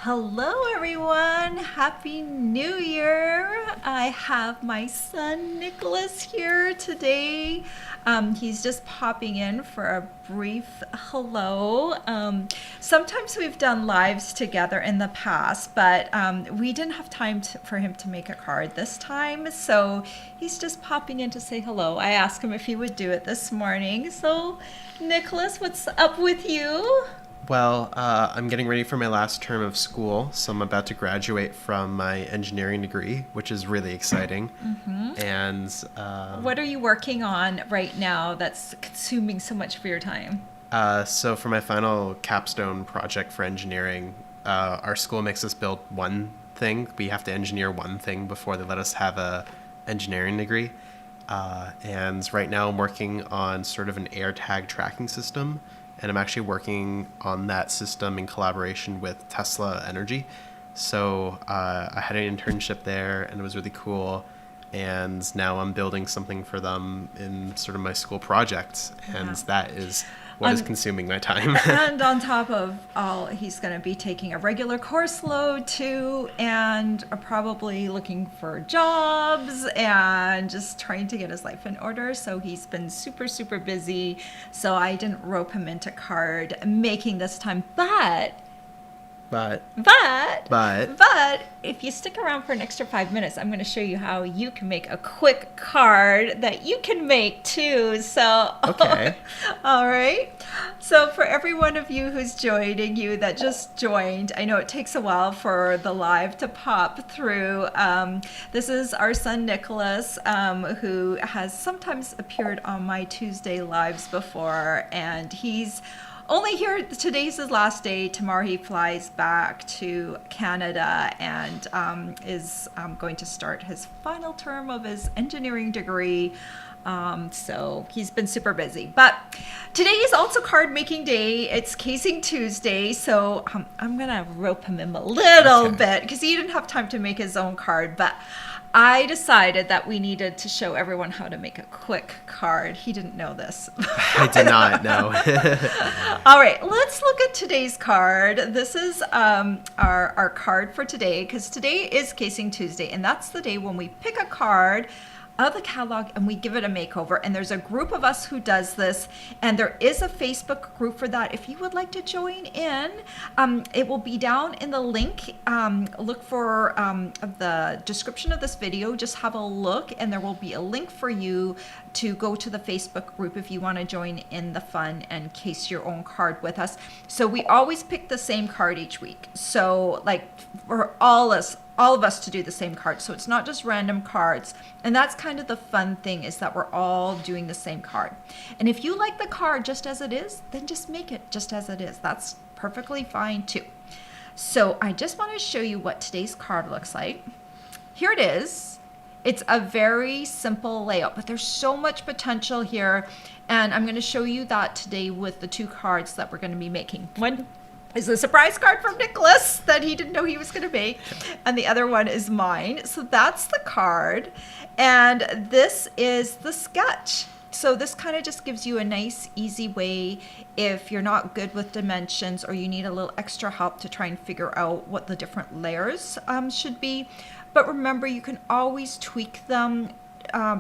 Hello everyone, Happy New Year. I have my son Nicholas here today. He's just popping in for a brief hello. Sometimes we've done lives together in the past, but we didn't have time for him to make a card this time, so he's just popping in to say hello. I asked him if he would do it this morning. So Nicholas, what's up with you? Well, I'm getting ready for my last term of school, so I'm about to graduate from my engineering degree, which is really exciting. And What are you working on right now that's consuming so much of your time? so for my final capstone project for engineering, our school makes us build one thing. We have to engineer one thing before they let us have a engineering degree. And right now I'm working on sort of an air tag tracking system. And I'm actually working on that system in collaboration with Tesla Energy. So I had an internship there, and it was really cool. And now I'm building something for them in sort of my school project. And that is what is consuming my time. And on top of all, he's going to be taking a regular course load too, and probably looking for jobs and just trying to get his life in order. So he's been super, super busy. So I didn't rope him into card making this time, But if you stick around for an extra 5 minutes, I'm going to show you how you can make a quick card that you can make too. So, Okay. All right. So for every one of you who's joining you that just joined, I know it takes a while for the live to pop through. This is our son Nicholas, who has sometimes appeared on my Tuesday lives before, and he's only here, today's his last day. Tomorrow he flies back to Canada and is going to start his final term of his engineering degree. So he's been super busy. But today is also card making day. It's Casing Tuesday. So I'm going to rope him in a little bit because he didn't have time to make his own card. But I decided that we needed to show everyone how to make a quick card. He didn't know this. I did not know. All right, let's look at today's card. This is our card for today, because today is Casing Tuesday, and that's the day when we pick a card out of the catalog and we give it a makeover. And there's a group of us who does this, and there is a Facebook group for that. If you would like to join in, it will be down in the link. Look for the description of this video. Just have a look, and there will be a link for you to go to the Facebook group if you want to join in the fun and case your own card with us. So we always pick the same card each week. So like for all of us to do the same card. So it's not just random cards. And that's kind of the fun thing, is that we're all doing the same card. And if you like the card just as it is, then just make it just as it is. That's perfectly fine too. So I just want to show you what today's card looks like. Here it is. It's a very simple layout, but there's so much potential here. And I'm going to show you that today with the two cards that we're going to be making. One is a surprise card from Nicholas that he didn't know he was going to make, and the other one is mine. So that's the card, and this is the sketch. So this kind of just gives you a nice, easy way if you're not good with dimensions or you need a little extra help to try and figure out what the different layers should be. But remember, you can always tweak them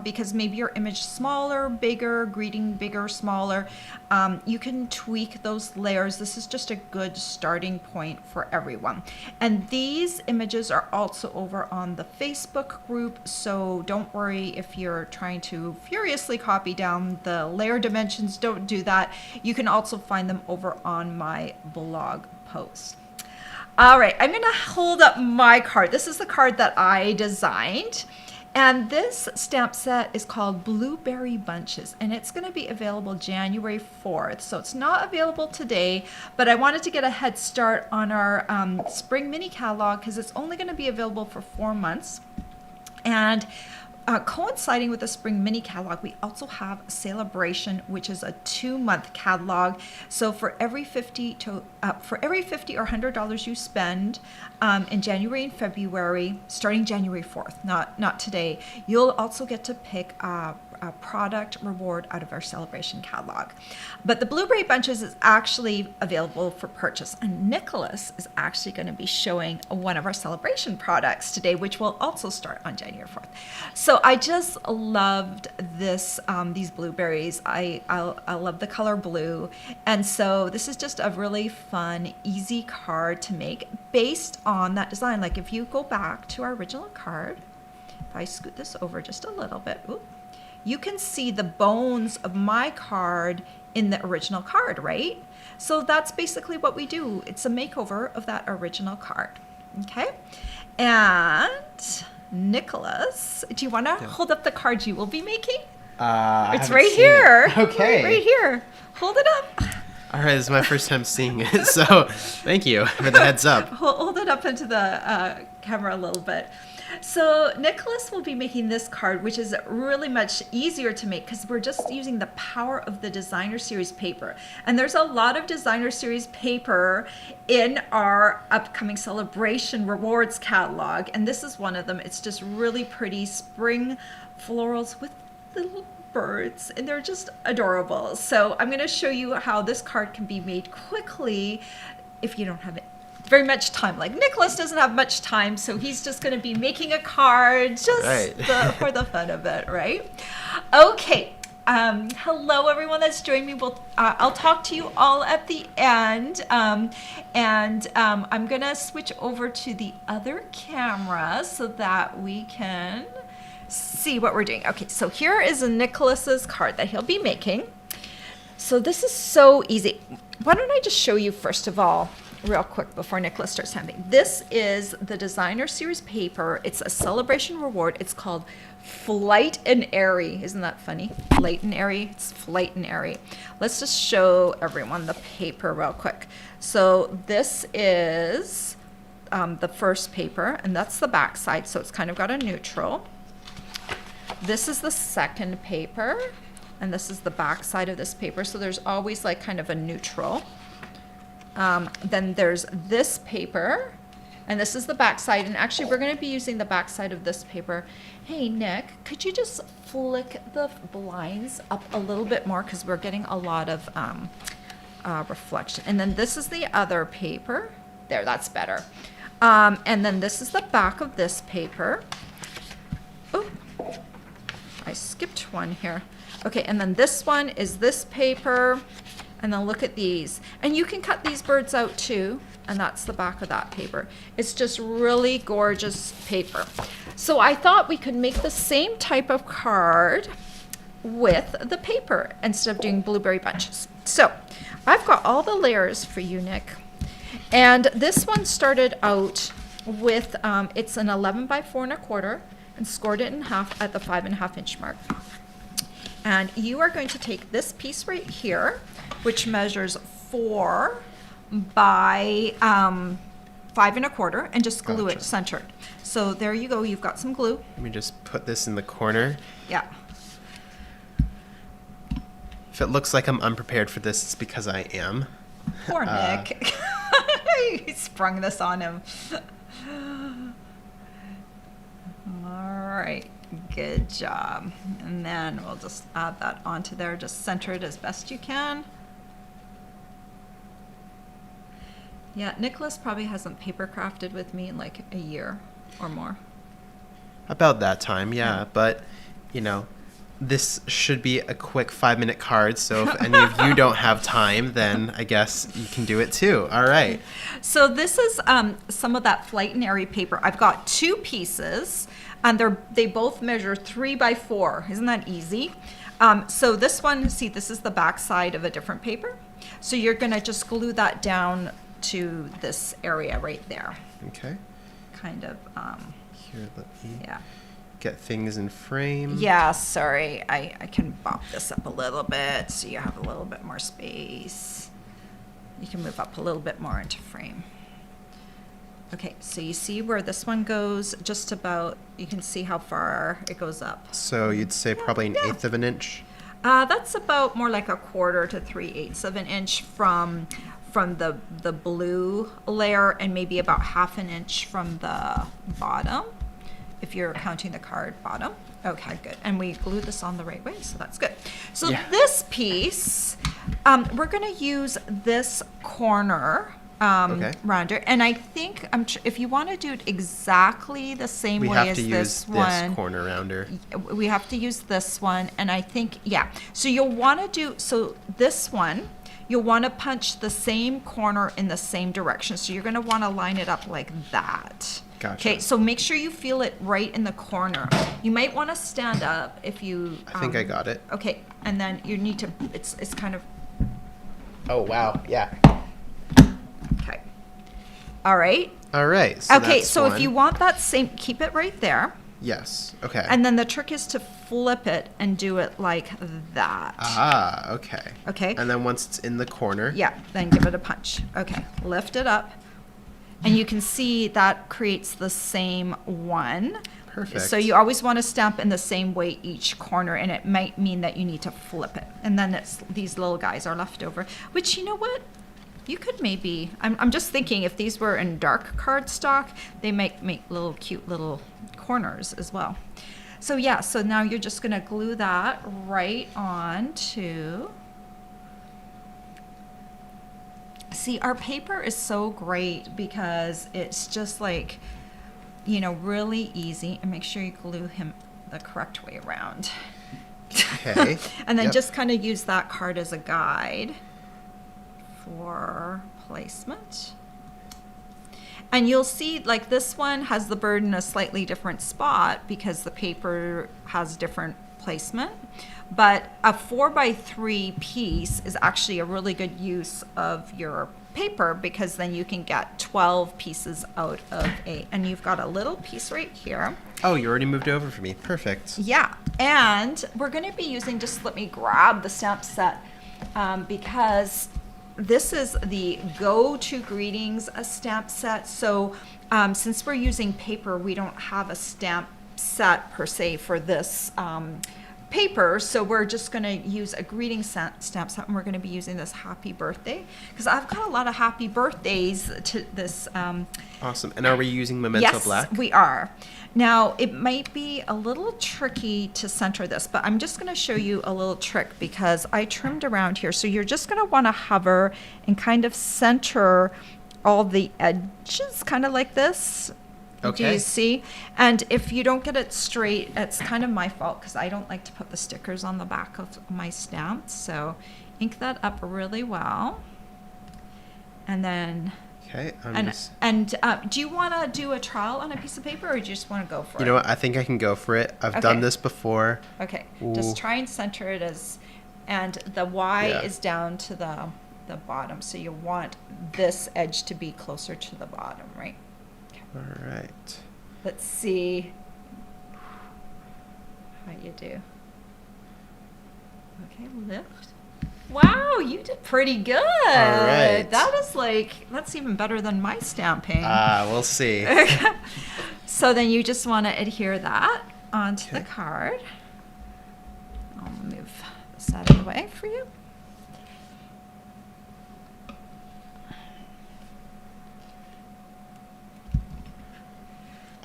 because maybe your image smaller, bigger, greeting bigger, smaller. You can tweak those layers. This is just a good starting point for everyone. And these images are also over on the Facebook group, so don't worry if you're trying to furiously copy down the layer dimensions. Don't do that. You can also find them over on my blog post. All right, I'm gonna hold up my card. This is the card that I designed. And this stamp set is called Blueberry Bunches, and it's going to be available January 4th. So it's not available today, but I wanted to get a head start on our spring mini catalog because it's only going to be available for 4 months. And coinciding with the spring mini catalog, we also have Celebration, which is a 2-month catalog. So for every $50 or $100 you spend in January and February, starting January 4th, not today, you'll also get to pick product reward out of our celebration catalog. But the blueberry bunches is actually available for purchase, and Nicholas is actually going to be showing one of our celebration products today, which will also start on January 4th. So I just loved this, these blueberries. I love the color blue, and so this is just a really fun, easy card to make based on that design. Like if you go back to our original card, if I scoot this over just a little bit, you can see the bones of my card in the original card, right? So that's basically what we do. It's a makeover of that original card, okay? And Nicholas, do you want to hold up the card you will be making? It's right here. Okay. Right here. Hold it up. All right, this is my first time seeing it, so thank you for the heads up. Hold it up into the camera a little bit. So Nicholas will be making this card, which is really much easier to make because we're just using the power of the designer series paper. And there's a lot of designer series paper in our upcoming celebration rewards catalog, and this is one of them. It's just really pretty spring florals with little birds, and they're just adorable. So I'm going to show you how this card can be made quickly if you don't have very much time. Like Nicholas doesn't have much time, so he's just going to be making a card just for the fun of it, right? Okay. Hello, everyone that's joined me. I'll talk to you all at the end, I'm going to switch over to the other camera so that we can see what we're doing. Okay, so here is a Nicholas's card that he'll be making. So this is so easy. Why don't I just show you first of all, real quick before Nicholas starts handing. This is the designer series paper. It's a celebration reward. It's called Flight and Airy. Isn't that funny? Flight and Airy. It's Flight and Airy. Let's just show everyone the paper real quick. So this is the first paper, and that's the back side. So it's kind of got a neutral. This is the second paper, and this is the back side of this paper. So there's always like kind of a neutral. Then there's this paper, and this is the back side. And actually, we're going to be using the back side of this paper. Hey, Nick, could you just flick the blinds up a little bit more because we're getting a lot of reflection. And then this is the other paper. There, that's better. And then this is the back of this paper. Oh, I skipped one here. Okay, and then this one is this paper. And then look at these. And you can cut these birds out too. And that's the back of that paper. It's just really gorgeous paper. So I thought we could make the same type of card with the paper instead of doing blueberry bunches. So I've got all the layers for you, Nick. And this one started out with, it's an 11 by 4¼ and scored it in half at the 5.5 inch mark. And you are going to take this piece right here, which measures 4 by 5.25, and just glue it centered. So there you go. You've got some glue. Let me just put this in the corner. Yeah. If it looks like I'm unprepared for this, it's because I am. Poor Nick. He sprung this on him. All right. Good job. And then we'll just add that onto there. Just center it as best you can. Yeah, Nicholas probably hasn't paper crafted with me in like a year or more. About that time, yeah. But, you know, this should be a quick 5-minute card. So if any of you don't have time, then I guess you can do it too. All right. So this is some of that Flight and Airy paper. I've got 2 pieces, and they both measure 3 by 4. Isn't that easy? So this one, see, this is the back side of a different paper. So you're going to just glue that down to this area right there. Okay. Kind of. Here, let me yeah. get things in frame. Yeah, sorry. I can bop this up a little bit so you have a little bit more space. You can move up a little bit more into frame. Okay, so you see where this one goes, just about, you can see how far it goes up. So you'd say probably 1/8 of an inch? That's about more like 1/4 to 3/8 of an inch from the blue layer, and maybe about 1/2 inch from the bottom. if you're counting the card bottom. Okay, good. And we glued this on the right way, so that's good. So Yeah. this piece, we're going to use this corner Okay. rounder. And I think if you want to do it exactly the same We way have as to use this one, this corner rounder. we have to use this one. And I think, yeah. So you'll want to do, so this one, you'll want to punch the same corner in the same direction. So you're going to want to line it up like that. Gotcha. Okay, so make sure you feel it right in the corner. You might want to stand up if you... I think I got it. Okay, and then you need to, it's kind of... Oh, wow. Yeah. Okay. All right. All right. So Okay, that's so if one. you want that same, keep it right there. Yes. Okay. And then the trick is to flip it and do it like that. Ah, okay. Okay. And then once it's in the corner. Yeah, then give it a punch. Okay, lift it up. And you can see that creates the same one. Perfect. So you always want to stamp in the same way each corner, and it might mean that you need to flip it. And then it's these little guys are left over, which, you know what? You could maybe, I'm just thinking if these were in dark cardstock, they might make little cute little corners as well. So yeah, so now you're just going to glue that right on to... See, our paper is so great because it's just like, you know, really easy. And make sure you glue him the correct way around. Okay. And then Yep. just kind of use that card as a guide for placement. And you'll see, like, this one has the bird in a slightly different spot because the paper has different placement. But a 4x3 piece is actually a really good use of your paper because then you can get 12 pieces out of and you've got a little piece right here. Oh, you already moved over for me. Perfect. Yeah, and we're going to be using, just let me grab the stamp set because this is the go-to greetings stamp set. So since we're using paper, we don't have a stamp set per se for this paper, so we're just going to use a greeting stamp set, and we're going to be using this happy birthday because I've got a lot of happy birthdays to this. Awesome. And are we using Memento Yes, Black? we are. Now, it might be a little tricky to center this, but I'm just going to show you a little trick because I trimmed around here. So you're just going to want to hover and kind of center all the edges, kind of like this. Do Okay. you see? And if you don't get it straight, it's kind of my fault because I don't like to put the stickers on the back of my stamps. So ink that up really well. And then... Okay. do you want to do a trowel on a piece of paper, or do you just want to go for it? You know what? I think I can go for it. I've Okay. done this before. Okay, Ooh. just try and center it as, and the Y Yeah. is down to the bottom, so you want this edge to be closer to the bottom, right? Okay. All right. Let's see how you do. Okay, lift. Wow, you did pretty good. All right. That is that's even better than my stamping. We'll see. So then you just want to adhere that onto the Okay. card. I'll move this out of the way for you.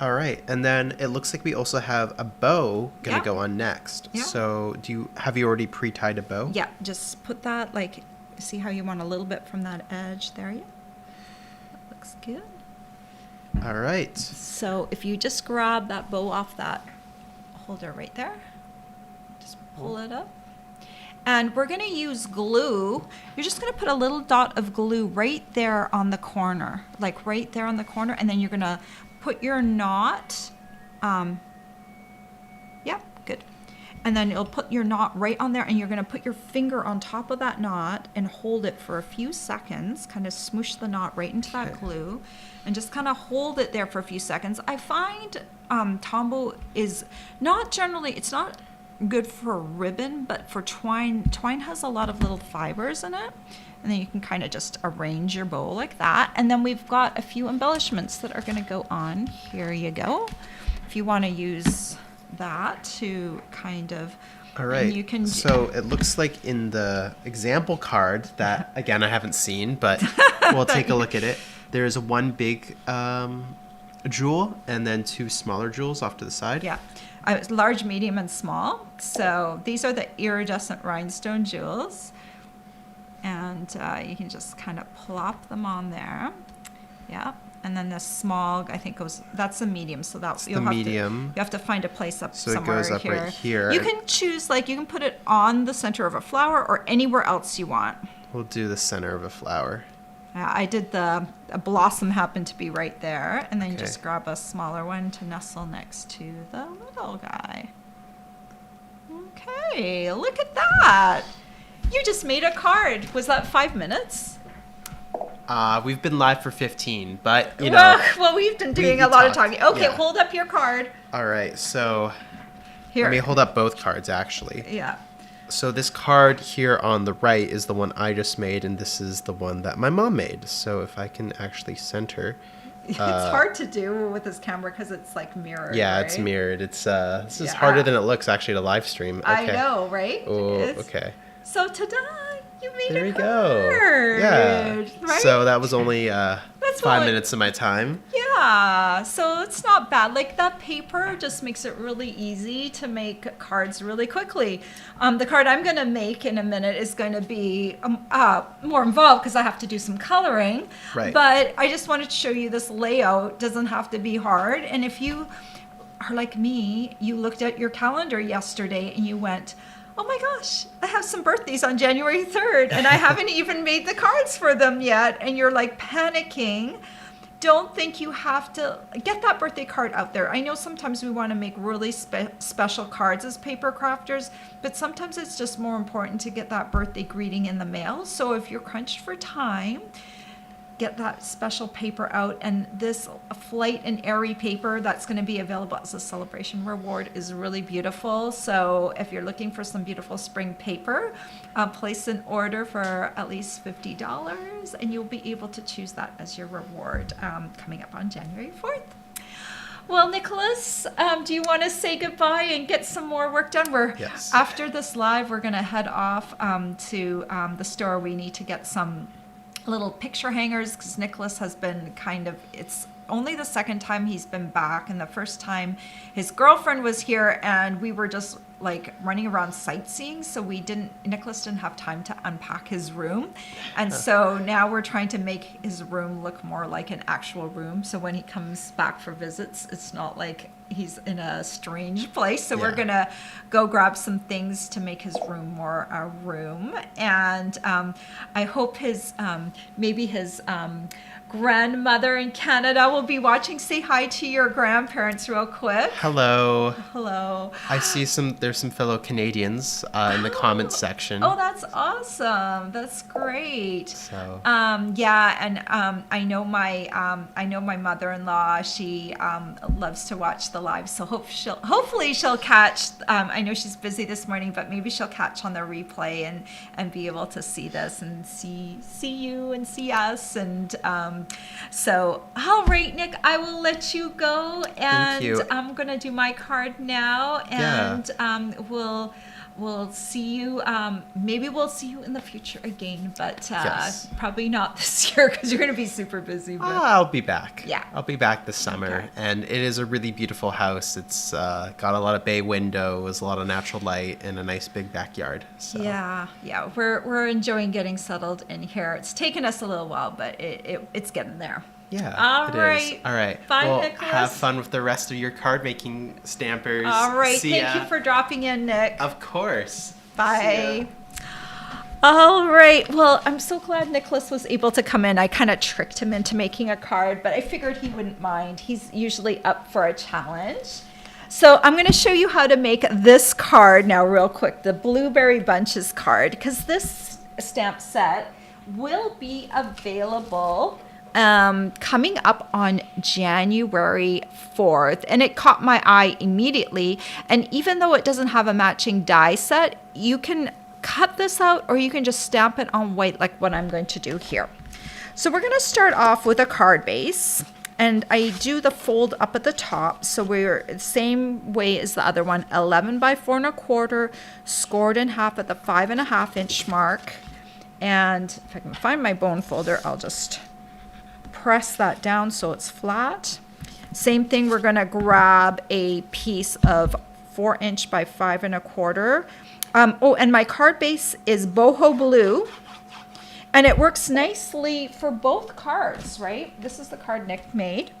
All right. And then it looks like we also have a bow going to Yeah. go on next. Yeah. So have you already pre-tied a bow? Yeah, just put that, see how you want a little bit from that edge there, yeah? That looks good. All right. So if you just grab that bow off that holder right there, just pull it up. And we're going to use glue. You're just going to put a little dot of glue right there on the corner, like right there on the corner, and then you're going to put your knot. Yeah, good. And then you'll put your knot right on there, and you're going to put your finger on top of that knot and hold it for a few seconds, kind of smoosh the knot right into that Okay. glue, and just kind of hold it there for a few seconds. I find Tombow is not generally, it's not good for ribbon, but for twine. Twine has a lot of little fibers in it, and then you can kind of just arrange your bow like that. And then we've got a few embellishments that are going to go on. Here you go. If you want to use that to kind of... All right. And you can... So it looks like in the example card that, again, I haven't seen, but we'll take a look at it. There's one big jewel and then 2 smaller jewels off to the side. Yeah, large, medium, and small. So these are the iridescent rhinestone jewels. And you can just kind of plop them on there. Yeah. And then the small, I think that's a medium. So that's the medium. You have to find a place up so somewhere it goes up here. right here. You can choose, like, you can put it on the center of a flower or anywhere else you want. We'll do the center of a flower. I did a blossom happened to be right there. And then you Okay. just grab a smaller one to nestle next to the little guy. Okay, look at that. You just made a card. Was that 5 minutes? We've been live for 15, but you know. Well, we've been doing we a lot of talked, talking. Okay, yeah. hold up your card. All right, so Here. let me hold up both cards actually. Yeah. So this card here on the right is the one I just made, and this is the one that my mom made. So if I can actually center. It's hard to do with this camera because it's like mirrored. Yeah, right? it's mirrored. It's this is Yeah. harder than it looks actually to live stream. Okay. I know, right? Oh, okay. So ta-da! You made There a we card. go. Yeah. Right? So that was only That's 5 what- minutes of my time. Yeah, so it's not bad. Like that paper just makes it really easy to make cards really quickly. The card I'm going to make in a minute is going to be more involved because I have to do some coloring. Right. But I just wanted to show you this layout doesn't have to be hard. And if you are like me, you looked at your calendar yesterday and you went, oh my gosh, I have some birthdays on January 3rd and I haven't even made the cards for them yet. And you're like panicking. Don't think you have to get that birthday card out there. I know sometimes we want to make really special cards as paper crafters, but sometimes it's just more important to get that birthday greeting in the mail. So if you're crunched for time, get that special paper out, and this flight and airy paper that's going to be available as a celebration reward is really beautiful. So if you're looking for some beautiful spring paper, place an order for at least $50 and you'll be able to choose that as your reward coming up on January 4th. Well, Nicholas, do you want to say goodbye and get some more work done? Yes. After this live, we're going to head off to the store. We need to get some little picture hangers because Nicholas has been it's only the second time he's been back, and the first time his girlfriend was here and we were just like running around sightseeing, so Nicholas didn't have time to unpack his room, and so now we're trying to make his room look more like an actual room, so when he comes back for visits it's not like he's in a strange place. So we're gonna go grab some things to make his room more a room, and I hope maybe his grandmother in Canada will be watching. Say hi to your grandparents real quick. Hello. Hello. I see there's some fellow Canadians in the comments section. Oh, that's awesome. That's great. So yeah, and I know my mother-in-law. She loves to watch the live, so hopefully she'll catch. I know she's busy this morning, but maybe she'll catch on the replay and be able to see this and see you and see us. And so, all right, Nick, I will let you go, and Thank you. I'm gonna do my card now, and we'll see you. Maybe we'll see you in the future again, but Yes. probably not this year because you're going to be super busy. But I'll be back. Yeah. I'll be back this summer. Okay. And it is a really beautiful house. It's got a lot of bay windows, a lot of natural light, and a nice big backyard. So. yeah, we're enjoying getting settled in here. It's taken us a little while, but it's getting there. Yeah, All it right. is. All right. Bye, well, Nicholas. have fun with the rest of your card making stampers. All right, See thank ya. you for dropping in, Nick. Of course. Bye. All right. Well, I'm so glad Nicholas was able to come in. I kind of tricked him into making a card, but I figured he wouldn't mind. He's usually up for a challenge. So I'm going to show you how to make this card now real quick, the Blueberry Bunches card, because this stamp set will be available coming up on January 4th, and it caught my eye immediately. And even though it doesn't have a matching die set, you can cut this out or you can just stamp it on white like what I'm going to do here. So we're going to start off with a card base, and I do the fold up at the top, so we're the same way as the other one, 11 by 4 1/4, scored in half at the 5.5 inch mark. And if I can find my bone folder, I'll just press that down so it's flat. Same thing, we're gonna grab a piece of 4" by 5¼ oh, and my card base is boho blue, and it works nicely for both cards, right? This is the card Nick made.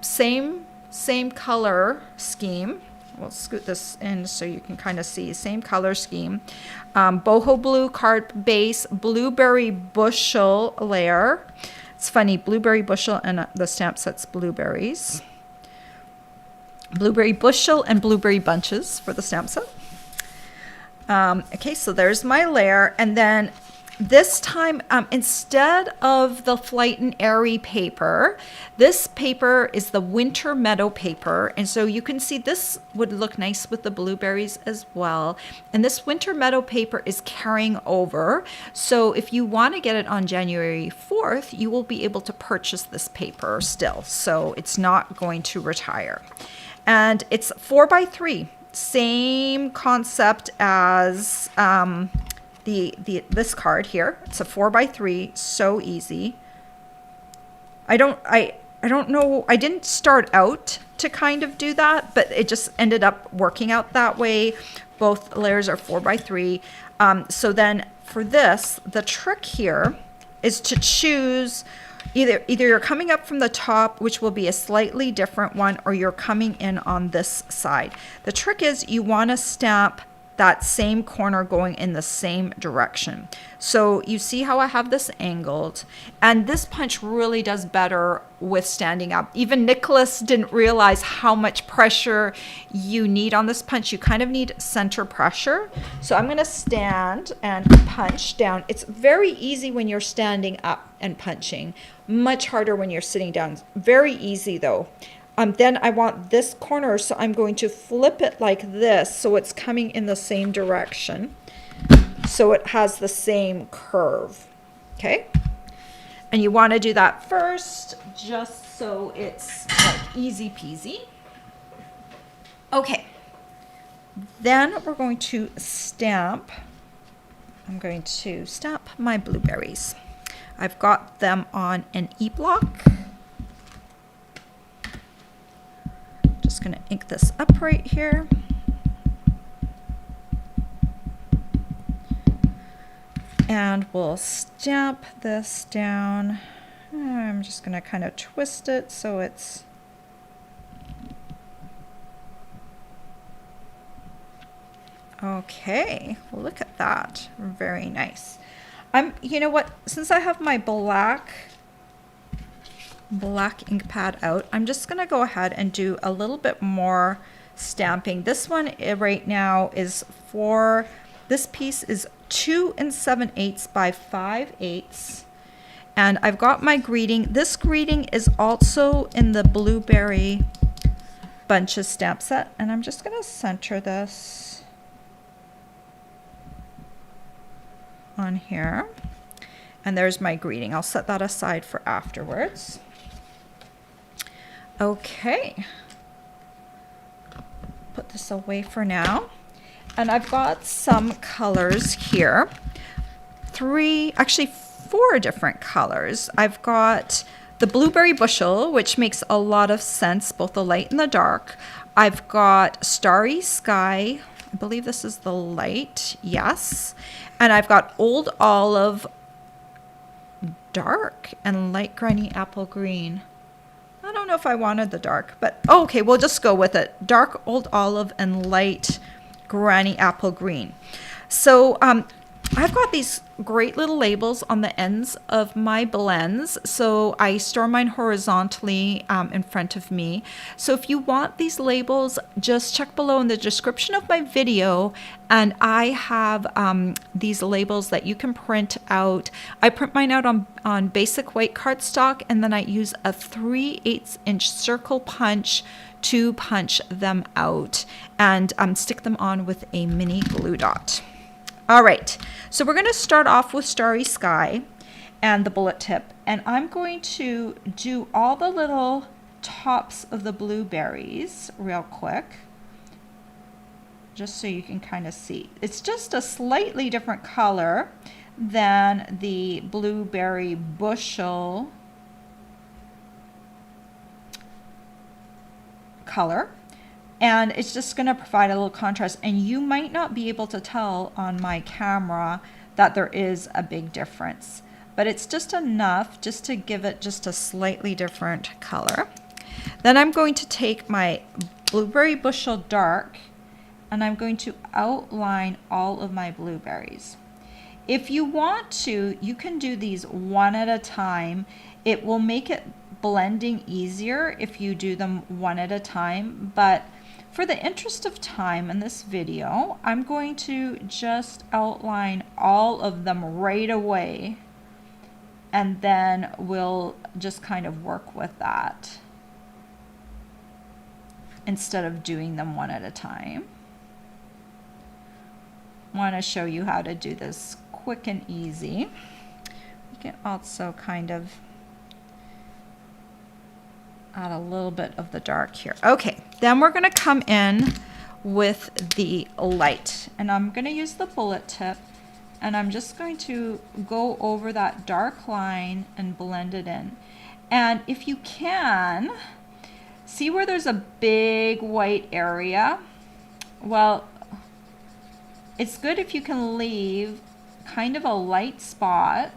Same color scheme. We'll scoot this in so you can kind of see. Same color scheme. Boho blue card base, blueberry bushel layer. It's funny, blueberry bushel, and the stamp set's blueberries. Blueberry bushel and blueberry bunches for the stamp set. Okay, so there's my layer, and then this time, instead of the Flight and Airy paper, this paper is the Winter Meadow paper. And so you can see this would look nice with the blueberries as well. And this Winter Meadow paper is carrying over. So if you want to get it on January 4th, you will be able to purchase this paper still. So it's not going to retire. And it's 4x3, same concept as this card here. It's a 4x3, so easy. I don't know, I didn't start out to kind of do that, but it just ended up working out that way. Both layers are 4x3. So then for this, the trick here is to choose either you're coming up from the top, which will be a slightly different one, or you're coming in on this side. The trick is you want to stamp that same corner going in the same direction. So you see how I have this angled, and this punch really does better with standing up. Even Nicholas didn't realize how much pressure you need on this punch. You kind of need center pressure. So I'm gonna stand and punch down. It's very easy when you're standing up and punching, much harder when you're sitting down. Very easy though. Then I want this corner, so I'm going to flip it like this so it's coming in the same direction, so it has the same curve, okay? And you want to do that first, just so it's like easy peasy. Okay, then we're going to stamp. I'm going to stamp my blueberries. I've got them on an E-block. Just going to ink this up right here. And we'll stamp this down. I'm just going to kind of twist it so it's okay. Look at that. Very nice. You know what? Since I have my black ink pad out, I'm just going to go ahead and do a little bit more stamping. This one right now is this piece is 2 7/8 by 5/8, and I've got my greeting. This greeting is also in the blueberry bunches stamp set, and I'm just going to center this on here, and there's my greeting. I'll set that aside for afterwards. Okay, put this away for now. And I've got some colors here. Actually 4 different colors. I've got the blueberry bushel, which makes a lot of sense, both the light and the dark. I've got starry sky. I believe this is the light, yes. And I've got old olive, dark, and light granny apple green. I don't know if I wanted the dark, but okay, we'll just go with it. Dark old olive and light granny apple green. So I've got these great little labels on the ends of my blends. So I store mine horizontally in front of me. So if you want these labels, just check below in the description of my video, and I have these labels that you can print out. I print mine out on basic white cardstock, and then I use a 3/8 inch circle punch to punch them out and stick them on with a mini glue dot. All right, so we're going to start off with Starry Sky and the bullet tip, and I'm going to do all the little tops of the blueberries real quick, just so you can kind of see. It's just a slightly different color than the blueberry bushel color. And it's just going to provide a little contrast. And you might not be able to tell on my camera that there is a big difference. But it's just enough just to give it just a slightly different color. Then I'm going to take my Blueberry Bushel Dark and I'm going to outline all of my blueberries. If you want to, you can do these one at a time. It will make it blending easier if you do them one at a time, but for the interest of time in this video, I'm going to just outline all of them right away, and then we'll just kind of work with that instead of doing them one at a time. I want to show you how to do this quick and easy. You can also kind of add a little bit of the dark here. Okay, then we're going to come in with the light, and I'm going to use the bullet tip, and I'm just going to go over that dark line and blend it in. And if you can, see where there's a big white area? Well, it's good if you can leave kind of a light spot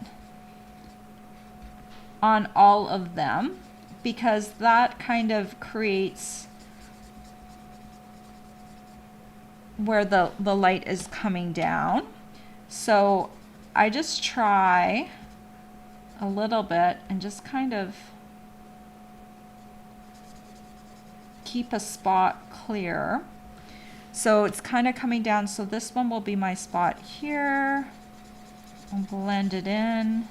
on all of them, because that kind of creates where the light is coming down. So I just try a little bit and just kind of keep a spot clear. So it's kind of coming down, so this one will be my spot here. I'll blend it in.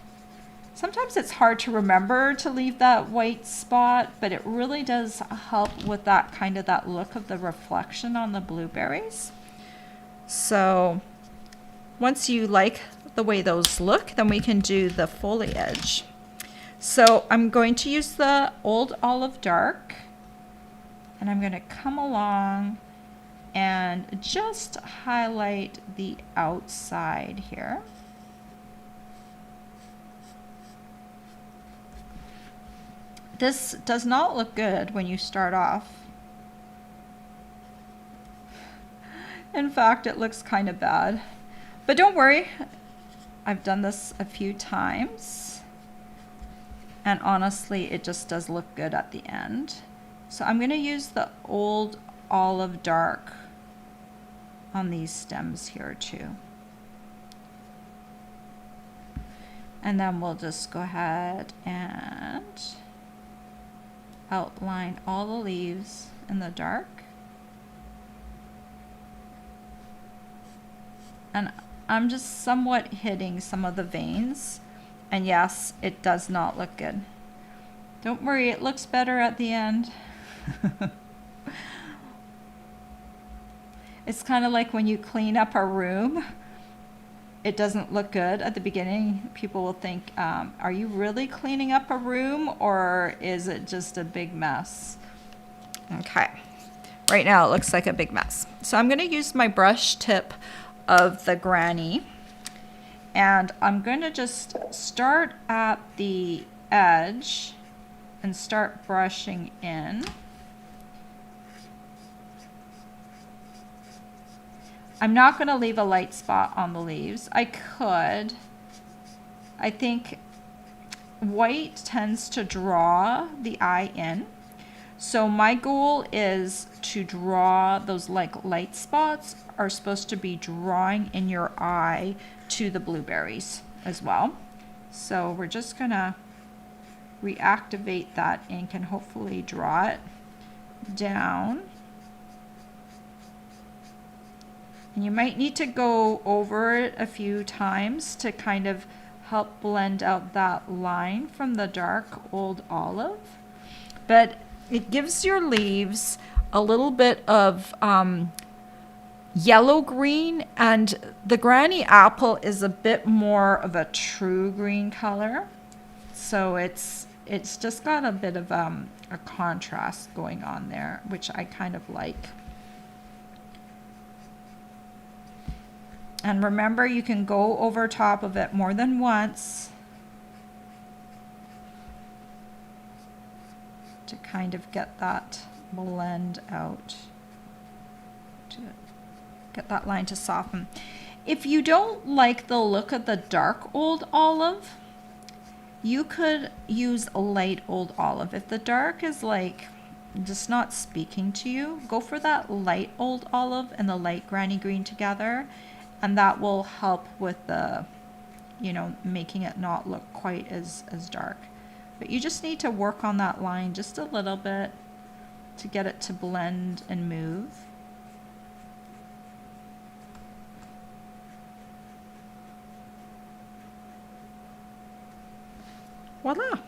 Sometimes it's hard to remember to leave that white spot, but it really does help with that kind of that look of the reflection on the blueberries. So once you like the way those look, then we can do the foliage. So I'm going to use the Old Olive Dark, and I'm going to come along and just highlight the outside here. This does not look good when you start off. In fact, it looks kind of bad. But don't worry, I've done this a few times, and honestly, it just does look good at the end. So I'm going to use the Old Olive Dark on these stems here too. And then we'll just go ahead and outline all the leaves in the dark. And I'm just somewhat hitting some of the veins. And yes, it does not look good. Don't worry, it looks better at the end. It's kind of like when you clean up a room. It doesn't look good at the beginning. People will think, are you really cleaning up a room, or is it just a big mess? Okay, right now it looks like a big mess. So I'm going to use my brush tip of the Granny, and I'm going to just start at the edge and start brushing in. I'm not going to leave a light spot on the leaves. I could. I think white tends to draw the eye in. So my goal is to draw those like light spots are supposed to be drawing in your eye to the blueberries as well. So we're just going to reactivate that ink and hopefully draw it down. And you might need to go over it a few times to kind of help blend out that line from the dark Old Olive. But it gives your leaves a little bit of yellow green, and the Granny apple is a bit more of a true green color. So it's just got a bit of a contrast going on there, which I kind of like. And remember, you can go over top of it more than once to kind of get that blend out to get that line to soften. If you don't like the look of the dark old olive, you could use a light old olive. If the dark is like just not speaking to you, go for that light old olive and the light granny green together, and that will help with the, you know, making it not look quite as dark. But you just need to work on that line just a little bit to get it to blend and move. Voila.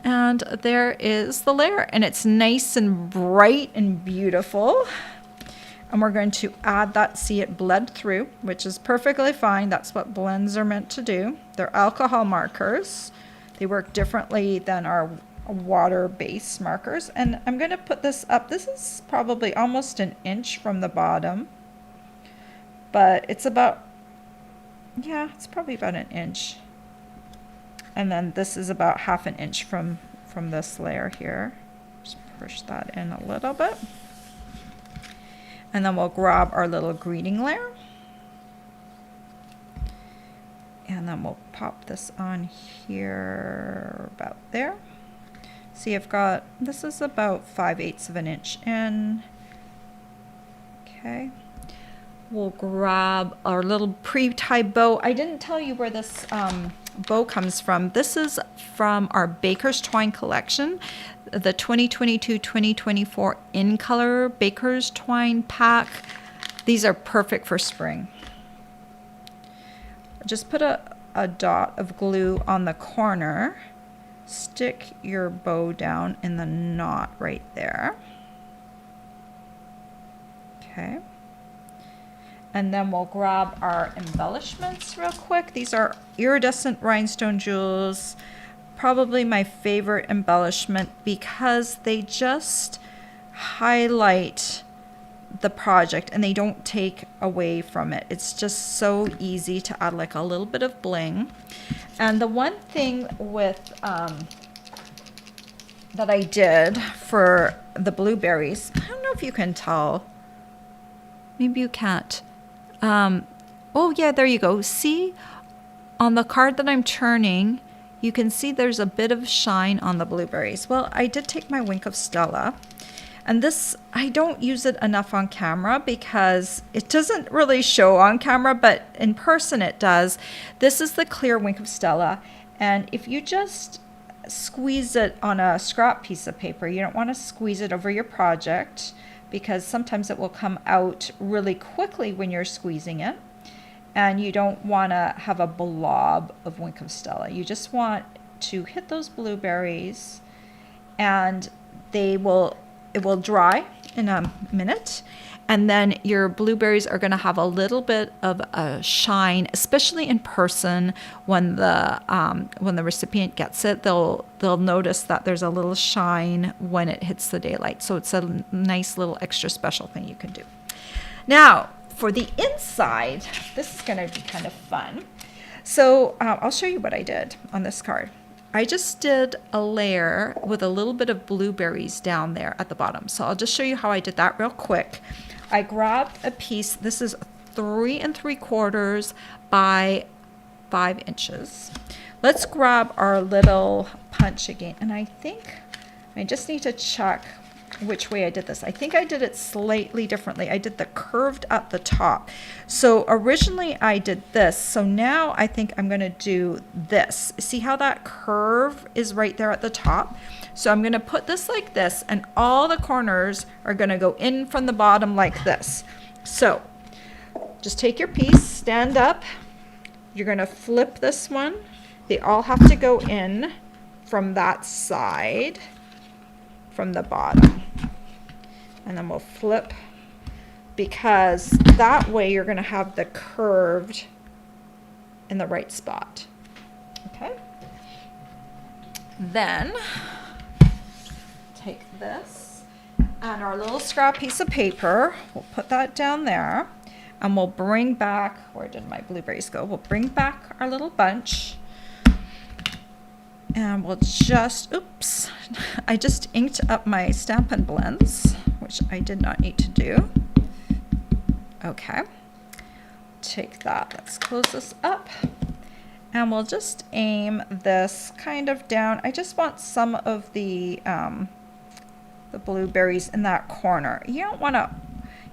And there is the layer, and it's nice and bright and beautiful. And we're going to add that, see it bled through, which is perfectly fine. That's what blends are meant to do. They're alcohol markers. They work differently than our water-based markers. And I'm going to put this up. This is probably almost an inch from the bottom, but it's about, yeah, it's probably about an inch. And then this is about half an inch from this layer here. Just push that in a little bit. And then we'll grab our little greeting layer. And then we'll pop this on here about there. See, I've got, this is about 5/8 of an inch in. Okay. We'll grab our little pre-tie bow. I didn't tell you where this bow comes from. This is from our Baker's Twine collection, the 2022-2024 in color Baker's Twine pack. These are perfect for spring. Just put a dot of glue on the corner, stick your bow down in the knot right there. Okay. And then we'll grab our embellishments real quick. These are iridescent rhinestone jewels, probably my favorite embellishment because they just highlight the project and they don't take away from it. It's just so easy to add like a little bit of bling. And the one thing with that I did for the blueberries, I don't know if you can tell. Maybe you can't. Oh yeah, there you go. See, on the card that I'm turning, you can see there's a bit of shine on the blueberries. Well, I did take my Wink of Stella, and this, I don't use it enough on camera because it doesn't really show on camera, but in person it does. This is the clear Wink of Stella, and if you just squeeze it on a scrap piece of paper, you don't want to squeeze it over your project, because sometimes it will come out really quickly when you're squeezing it, and you don't want to have a blob of Wink of Stella. You just want to hit those blueberries, and it will dry in a minute, and then your blueberries are going to have a little bit of a shine, especially in person. When the recipient gets it, they'll notice that there's a little shine when it hits the daylight. So it's a nice little extra special thing you can do. Now for the inside, this is going to be kind of fun. So I'll show you what I did on this card. I just did a layer with a little bit of blueberries down there at the bottom. So I'll just show you how I did that real quick. I grabbed a piece, this is 3 3/4 by 5 inches. Let's grab our little punch again. And I think I just need to check which way I did this. I think I did it slightly differently. I did the curved at the top. So originally I did this. So now I think I'm going to do this. See how that curve is right there at the top? So I'm going to put this like this, and all the corners are going to go in from the bottom like this. So just take your piece, stand up. You're going to flip this one. They all have to go in from that side, from the bottom. And then we'll flip, because that way you're going to have the curved in the right spot. Okay. Then take this and our little scrap piece of paper, we'll put that down there, and we'll bring back, where did my blueberries go? We'll bring back our little bunch. And we'll just, oops, I just inked up my Stampin' Blends, which I did not need to do. Okay, take that, let's close this up. And we'll just aim this kind of down. I just want some of the blueberries in that corner. You don't want to,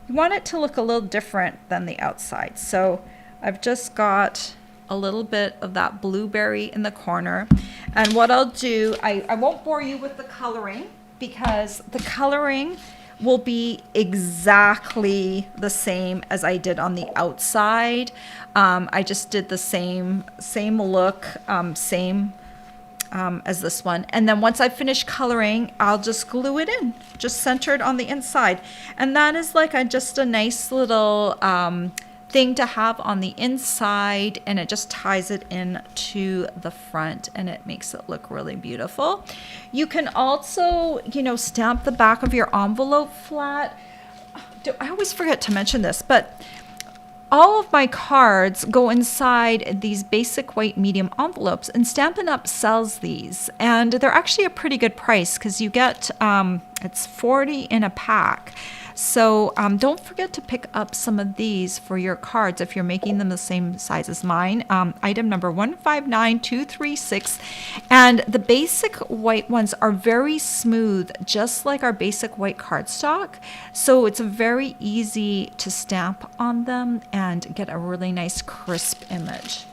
you want it to look a little different than the outside. So I've just got a little bit of that blueberry in the corner. And what I'll do, I won't bore you with the coloring because the coloring will be exactly the same as I did on the outside. I just did the same look, same as this one. And then once I finish coloring, I'll just glue it in, just centered on the inside. And that is like just a nice little thing to have on the inside, and it just ties it in to the front and it makes it look really beautiful. You can also, you know, stamp the back of your envelope flat. I always forget to mention this, but all of my cards go inside these basic white medium envelopes, and Stampin' Up! Sells these, and they're actually a pretty good price because you get, it's 40 in a pack. So don't forget to pick up some of these for your cards if you're making them the same size as mine. Item number 159236. And the basic white ones are very smooth, just like our basic white cardstock. So it's very easy to stamp on them and get a really nice crisp image.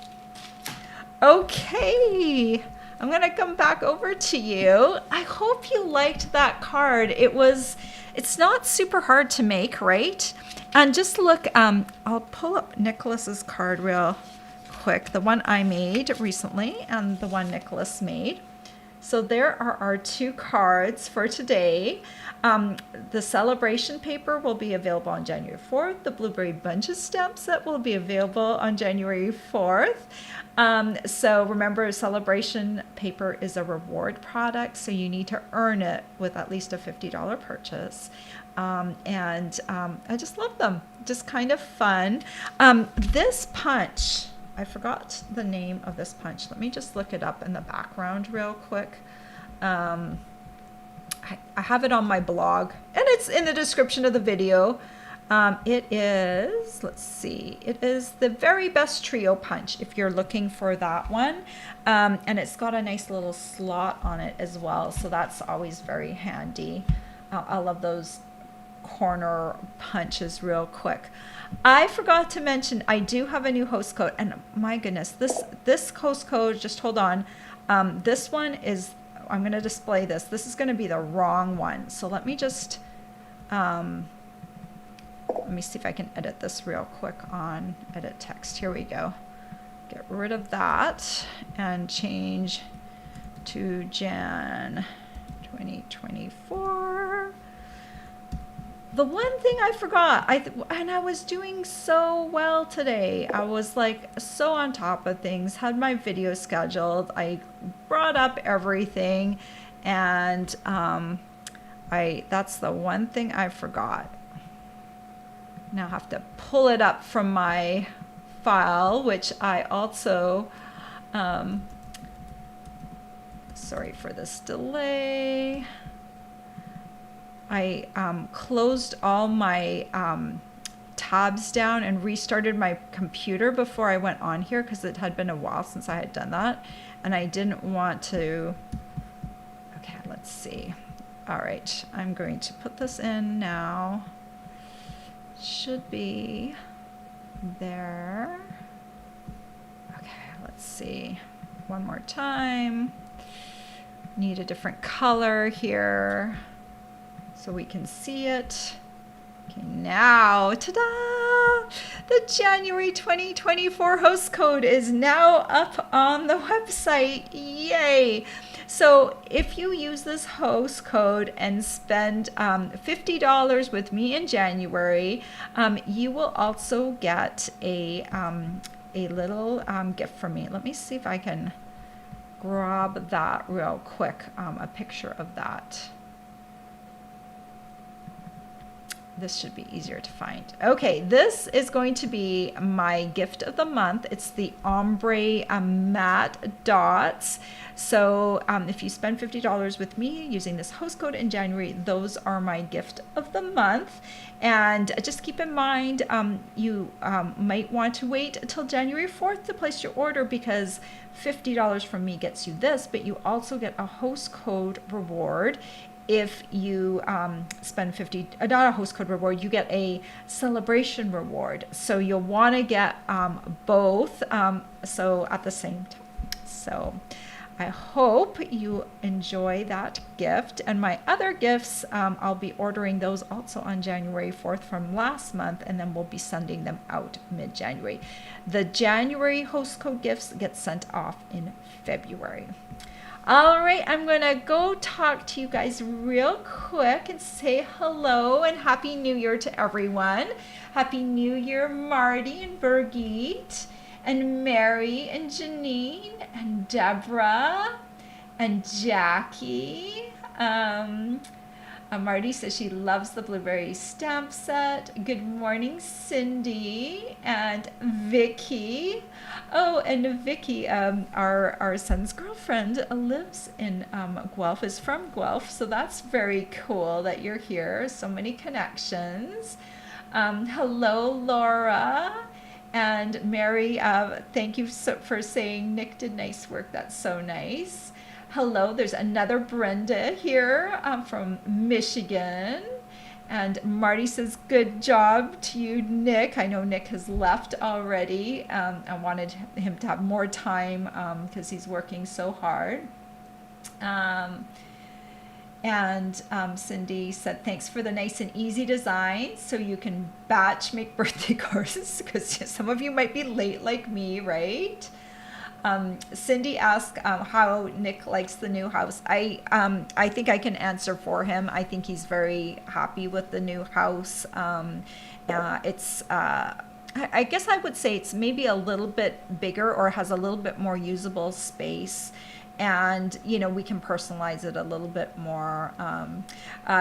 Okay. I'm going to come back over to you. I hope you liked that card. It's not super hard to make, right? And just look, I'll pull up Nicholas's card real quick, the one I made recently and the one Nicholas made. So there are our two cards for today. The celebration paper will be available on January 4th. The Blueberry Bunches stamp set will be available on January 4th. So remember, celebration paper is a reward product, so you need to earn it with at least a $50 purchase. I just love them. Just kind of fun. This punch, I forgot the name of this punch. Let me just look it up in the background real quick. I have it on my blog, and it's in the description of the video. It is, let's see, it is the Very Best Trio Punch if you're looking for that one. And it's got a nice little slot on it as well, so that's always very handy. I love those corner punches real quick. I forgot to mention I do have a new host code, and my goodness, this host code, just hold on. This one is, I'm going to display this. This is going to be the wrong one. So let me just, let me see if I can edit this real quick on edit text. Here we go. Get rid of that and change to Jan 2024. The one thing I forgot, and I was doing so well today. I was like so on top of things, had my video scheduled. I brought up everything, and that's the one thing I forgot. Now I have to pull it up from my file, which I also, sorry for this delay. I closed all my tabs down and restarted my computer before I went on here because it had been a while since I had done that, and I didn't want to. Okay, let's see. All right, I'm going to put this in now. Should be there. Okay, let's see. One more time. Need a different color here so we can see it. Okay, now, ta-da! The January 2024 host code is now up on the website. Yay! So if you use this host code and spend $50 with me in January, you will also get a little gift from me. Let me see if I can grab that real quick, a picture of that. this should be easier to find. Okay, this is going to be my gift of the month. It's the ombre matte dots. So if you spend $50 with me using this host code in January, those are my gift of the month. And just keep in mind, you might want to wait until January 4th to place your order, because $50 from me gets you this, but you also get a host code reward. If you spend not a host code reward, you get a celebration reward. So you'll want to get both so at the same time. So I hope you enjoy that gift. And my other gifts, I'll be ordering those also on January 4th from last month, and then we'll be sending them out mid-January. The January host code gifts get sent off in February. All right, I'm going to go talk to you guys real quick and say hello and Happy New Year to everyone. Happy New Year, Marty and Birgit and Mary and Janine and Deborah and Jackie. Marty says she loves the blueberry stamp set. Good morning, Cindy and Vicky. Oh, and Vicky, our son's girlfriend, lives in Guelph, is from Guelph. So that's very cool that you're here. So many connections. Hello, Laura. And Mary, thank you for saying Nick did nice work. That's so nice. Hello, there's another Brenda here from Michigan. And Marty says, good job to you, Nick. I know Nick has left already. I wanted him to have more time because he's working so hard. Cindy said, thanks for the nice and easy design so you can batch make birthday cards, because some of you might be late like me, right? Cindy asked how Nick likes the new house. I think I can answer for him. I think he's very happy with the new house. It's I guess I would say it's maybe a little bit bigger or has a little bit more usable space. And, we can personalize it a little bit more.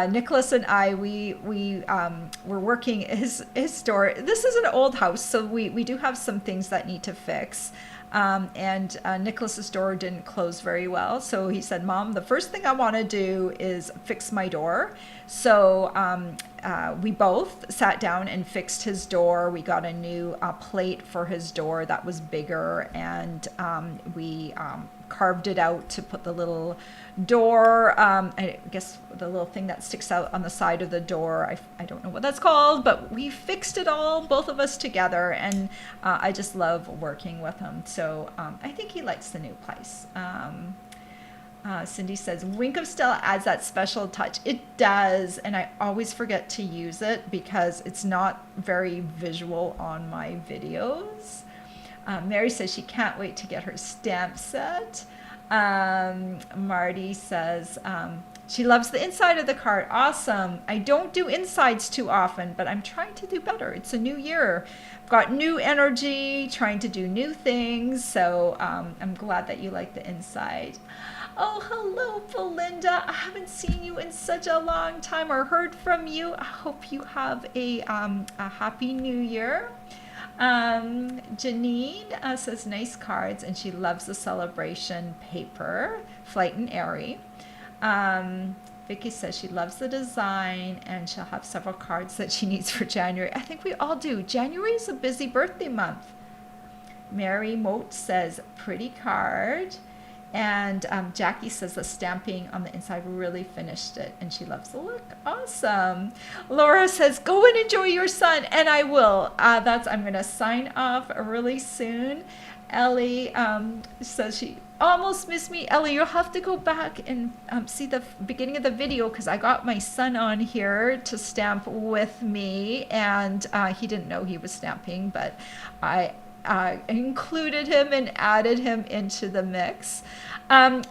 Nicholas and I, we're working his store. This is an old house, so we do have some things that need to fix. And Nicholas's door didn't close very well. So he said, Mom, the first thing I want to do is fix my door. So we both sat down and fixed his door. We got a new plate for his door that was bigger, and we carved it out to put the little door, I guess the little thing that sticks out on the side of the door. I don't know what that's called, but we fixed it all, both of us together, and I just love working with him. So I think he likes the new place. Cindy says, Wink of Stella adds that special touch. It does, and I always forget to use it because it's not very visual on my videos. Mary says she can't wait to get her stamp set. Marty says she loves the inside of the card. Awesome. I don't do insides too often, but I'm trying to do better. It's a new year. I've got new energy, trying to do new things. So I'm glad that you like the inside. Oh, hello, Belinda. I haven't seen you in such a long time or heard from you. I hope you have a happy new year. Janine says nice cards, and she loves the celebration paper, Flight and Airy. Vicky says she loves the design, and she'll have several cards that she needs for January. I think we all do. January is a busy birthday month. Mary Moat says pretty card. And Jackie says the stamping on the inside really finished it, and she loves the look. Awesome. Laura says, go and enjoy your son, and I will. I'm going to sign off really soon. Ellie says she almost missed me. Ellie, you'll have to go back and see the beginning of the video, because I got my son on here to stamp with me, and he didn't know he was stamping, but I included him and added him into the mix.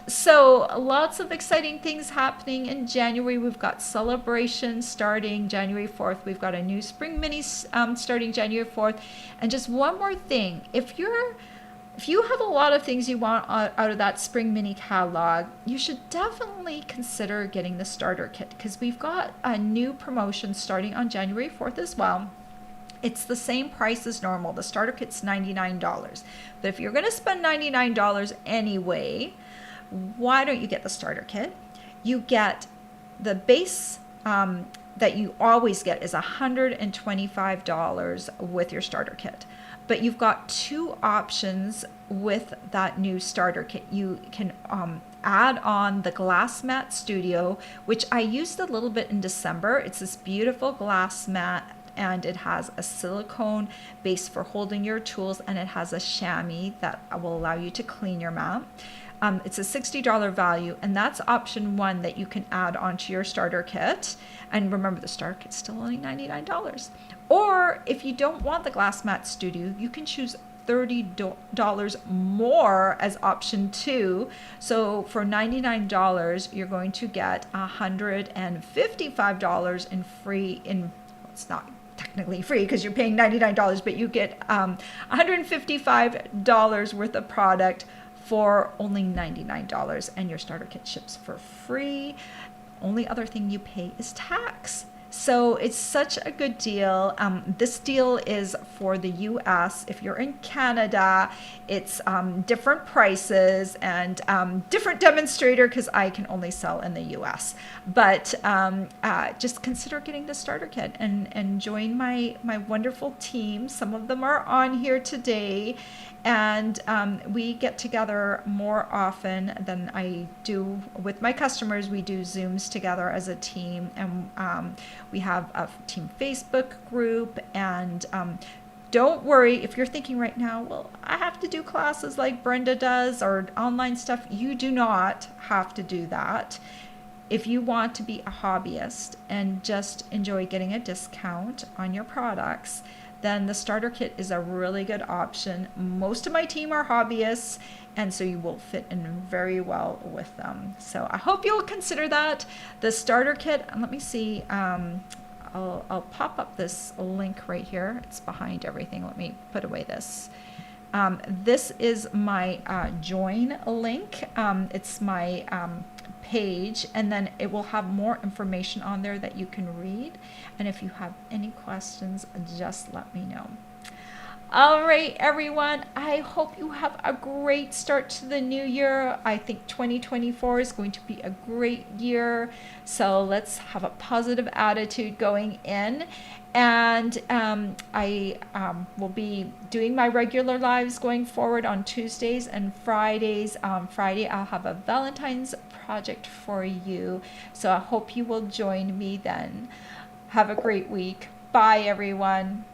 So lots of exciting things happening in January. We've got celebrations starting January 4th. We've got a new spring mini starting January 4th. And just one more thing, if you're if you have a lot of things you want out of that spring mini catalog, you should definitely consider getting the starter kit, because we've got a new promotion starting on January 4th as well. It's the same price as normal. The starter kit's $99. But if you're going to spend $99 anyway, why don't you get the starter kit? You get the base that you always get is $125 with your starter kit. But you've got two options with that new starter kit. You can add on the Glass Mat Studio, which I used a little bit in December. It's this beautiful glass mat, and it has a silicone base for holding your tools, and it has a chamois that will allow you to clean your mat. It's a $60 value, and that's option one that you can add onto your starter kit. And remember, the starter kit's still only $99. Or if you don't want the Glass Mat Studio, you can choose $30 more as option two. So for $99, you're going to get $155 in free, it's not technically free because you're paying $99, but you get $155 worth of product for only $99, and your starter kit ships for free. Only other thing you pay is tax. So it's such a good deal. This deal is for the US. If you're in Canada, it's different prices and different demonstrator, because I can only sell in the US. But just consider getting the starter kit and join my wonderful team. Some of them are on here today. And we get together more often than I do with my customers. We do Zooms together as a team, and we have a team Facebook group. And don't worry if you're thinking right now, well, I have to do classes like Brenda does or online stuff. You do not have to do that. If you want to be a hobbyist and just enjoy getting a discount on your products, then the starter kit is a really good option. Most of my team are hobbyists, and so you will fit in very well with them. So I hope you'll consider that. The starter kit, let me see, I'll pop up this link right here. It's behind everything. Let me put away this. This is my join link. It's my page, and then it will have more information on there that you can read. And if you have any questions, just let me know. All right, everyone, I hope you have a great start to the new year. I think 2024 is going to be a great year. So let's have a positive attitude going in. And I will be doing my regular lives going forward on Tuesdays and Fridays. Friday, I'll have a Valentine's project for you. So I hope you will join me then. Have a great week. Bye, everyone.